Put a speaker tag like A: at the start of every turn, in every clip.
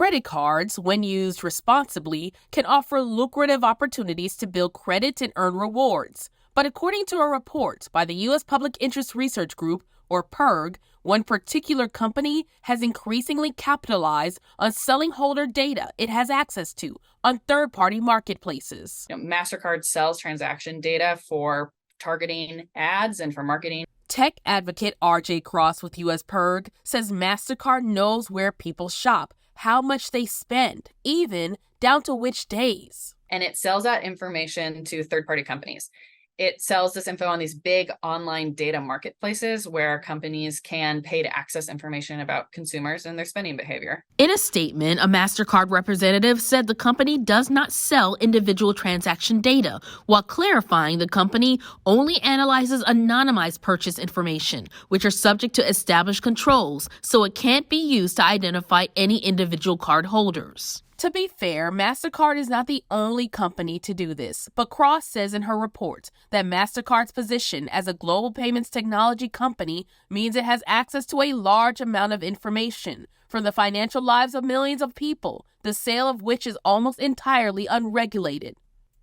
A: Credit cards, when used responsibly, can offer lucrative opportunities to build credit and earn rewards. But according to a report by the U.S. Public Interest Research Group, or PIRG, one particular company has increasingly capitalized on selling holder data it has access to on third-party marketplaces.
B: MasterCard sells transaction data for targeting ads and for marketing.
A: Tech advocate R.J. Cross with U.S. PIRG says MasterCard knows where people shop, how much they spend, even down to which days.
B: And it sells that information to third-party companies. It sells this info on these big online data marketplaces where companies can pay to access information about consumers and their spending behavior.
A: In a statement, a MasterCard representative said the company does not sell individual transaction data, while clarifying the company only analyzes anonymized purchase information, which are subject to established controls, so it can't be used to identify any individual card holders. To be fair, MasterCard is not the only company to do this, but Cross says in her report that MasterCard's position as a global payments technology company means it has access to a large amount of information from the financial lives of millions of people, the sale of which is almost entirely unregulated.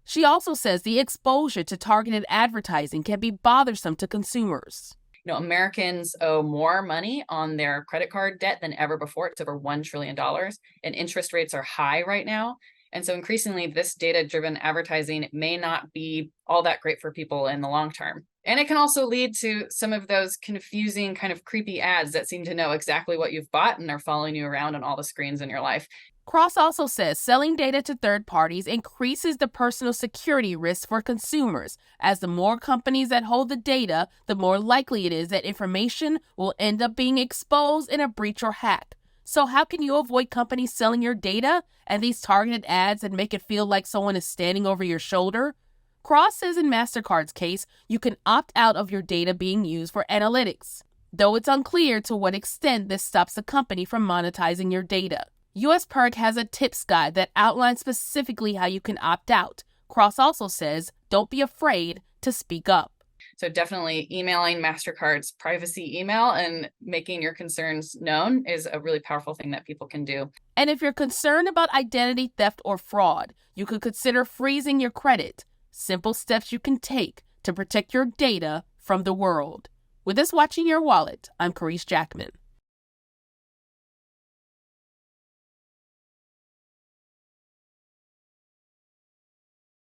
A: She also says the exposure to targeted advertising can be bothersome to consumers.
B: Americans owe more money on their credit card debt than ever before. It's over $1 trillion, and interest rates are high right now. And so increasingly, this data-driven advertising may not be all that great for people in the long term. And it can also lead to some of those confusing, kind of creepy ads that seem to know exactly what you've bought and are following you around on all the screens in your life.
A: Cross also says selling data to third parties increases the personal security risk for consumers, as the more companies that hold the data, the more likely it is that information will end up being exposed in a breach or hack. So how can you avoid companies selling your data and these targeted ads that make it feel like someone is standing over your shoulder? Cross says in MasterCard's case, you can opt out of your data being used for analytics, though it's unclear to what extent this stops the company from monetizing your data. U.S. PIRG has a tips guide that outlines specifically how you can opt out. Cross also says, don't be afraid to speak up.
B: So definitely emailing MasterCard's privacy email and making your concerns known is a really powerful thing that people can do.
A: And if you're concerned about identity theft or fraud, you could consider freezing your credit. Simple steps you can take to protect your data from the world. With this Watching Your Wallet, I'm Caresse Jackman.